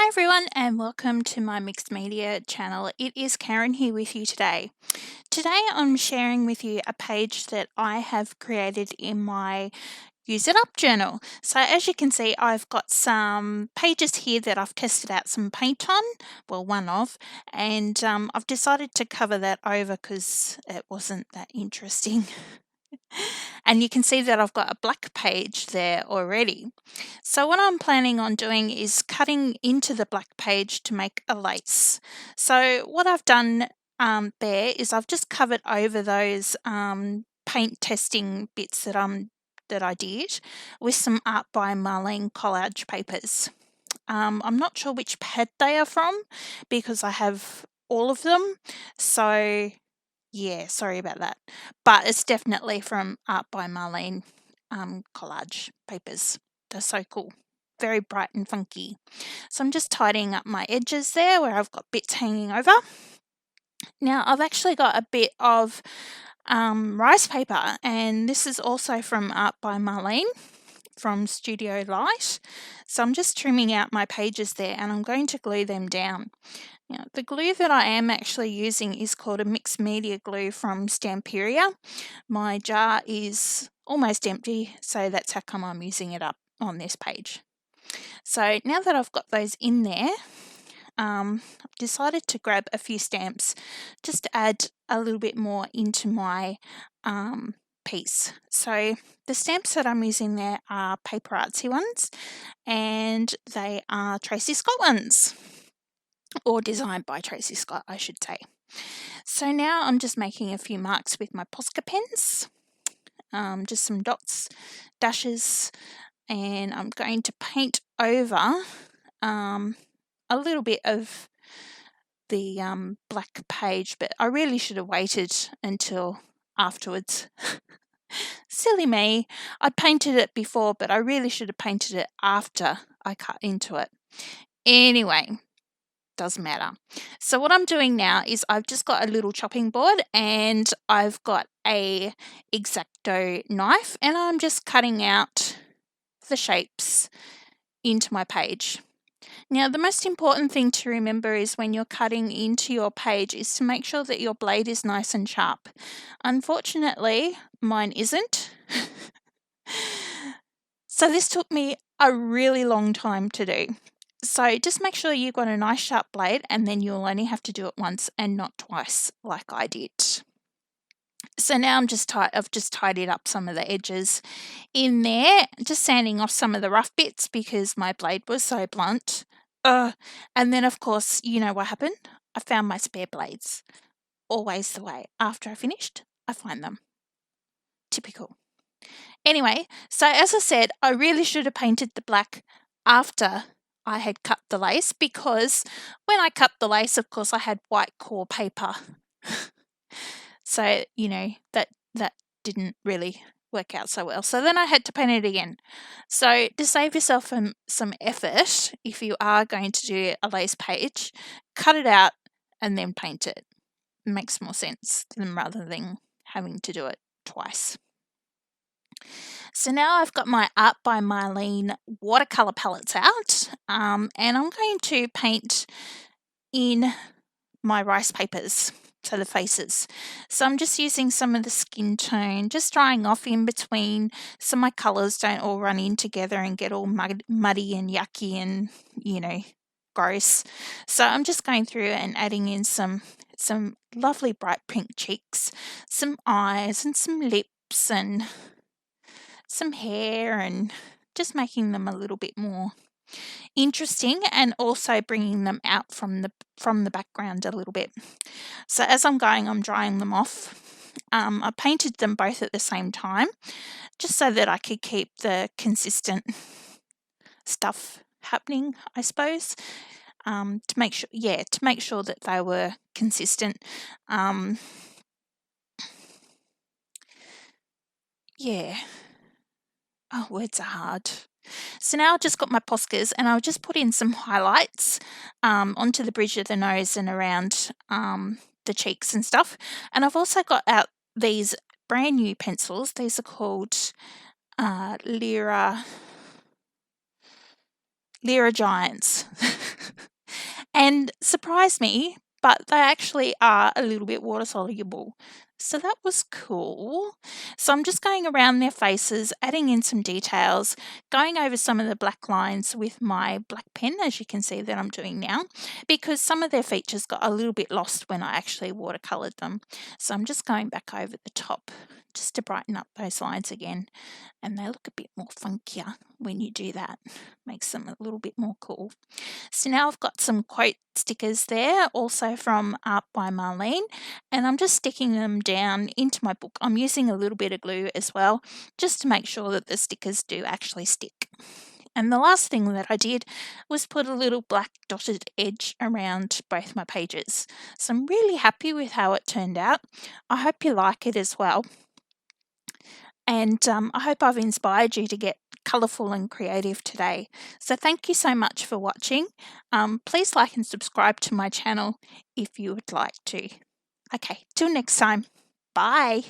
Hi everyone and welcome to my mixed media channel. It is Karen here with you today. Today I'm sharing with you a page that I have created in my Use It Up journal. So as you can see, I've got some pages here that I've tested out some paint on, well one of, and I've decided to cover that over because it wasn't that interesting. And you can see that I've got a black page there already. So what I'm planning on doing is cutting into the black page to make a lace. So what I've done there is I've just covered over those paint testing bits that I did with some Art by Marlene collage papers. I'm not sure which pad they are from because I have all of them. So yeah, sorry about that. But it's definitely from Art by Marlene collage papers. They're so cool. Very bright and funky. So I'm just tidying up my edges there where I've got bits hanging over. Now I've actually got a bit of rice paper, and this is also from Art by Marlene from Studio Light. So I'm just trimming out my pages there and I'm going to glue them down. Now, the glue that I am actually using is called a mixed media glue from Stamperia. My jar is almost empty, so that's how come I'm using it up on this page. So now that I've got those in there, I've decided to grab a few stamps just to add a little bit more into my piece. So the stamps that I'm using there are Paper Artsy ones, and they are Tracy Scott ones, or designed by Tracy Scott, I should say. So now I'm just making a few marks with my Posca pens, just some dots, dashes, and I'm going to paint over a little bit of the black page, but I really should have waited until afterwards. Silly me. I painted it before, but I really should have painted it after I cut into it. Anyway, doesn't matter. So what I'm doing now is I've just got a little chopping board and I've got a X-Acto knife, and I'm just cutting out the shapes into my page. Now, the most important thing to remember is when you're cutting into your page is to make sure that your blade is nice and sharp. Unfortunately, mine isn't. So this took me a really long time to do. So just make sure you've got a nice sharp blade, and then you'll only have to do it once and not twice like I did. So now I've just tidied up some of the edges in there, just sanding off some of the rough bits because my blade was so blunt. And then of course, you know what happened? I found my spare blades. Always the way. After I finished, I find them. Typical. Anyway, so as I said, I really should have painted the black after I had cut the lace, because when I cut the lace, of course, I had white core paper. So, you know, that didn't really work out so well. So then I had to paint it again. So to save yourself some effort, if you are going to do a lace page, cut it out and then paint it. It makes more sense rather than having to do it twice. So now I've got my Art by Marlene watercolour palettes out, and I'm going to paint in my rice papers, so the faces. So I'm just using some of the skin tone, just drying off in between so my colours don't all run in together and get all muddy and yucky and, you know, gross. So I'm just going through and adding in some lovely bright pink cheeks, some eyes and some lips and some hair, and just making them a little bit more interesting and also bringing them out from the background a little bit. So as I'm going, I'm drying them off. I painted them both at the same time just so that I could keep the consistent stuff happening, I suppose. To make sure that they were consistent. Oh, words are hard. So now I've just got my Poscas, and I'll just put in some highlights onto the bridge of the nose and around the cheeks and stuff. And I've also got out these brand new pencils. These are called Lyra Giants. and surprised me, but they actually are a little bit water soluble. So that was cool. So I'm just going around their faces, adding in some details, going over some of the black lines with my black pen, as you can see that I'm doing now, because some of their features got a little bit lost when I actually watercoloured them. So I'm just going back over the top just to brighten up those lines again, and they look a bit more funkier when you do that. Makes them a little bit more cool. So now I've got some quote stickers there, also from Art by Marlene, and I'm just sticking them down into my book. I'm using a little bit of glue as well, just to make sure that the stickers do actually stick. And the last thing that I did was put a little black dotted edge around both my pages. So I'm really happy with how it turned out. I hope you like it as well. And I hope I've inspired you to get colourful and creative today. So thank you so much for watching. Please like and subscribe to my channel if you would like to. Okay, till next time. Bye.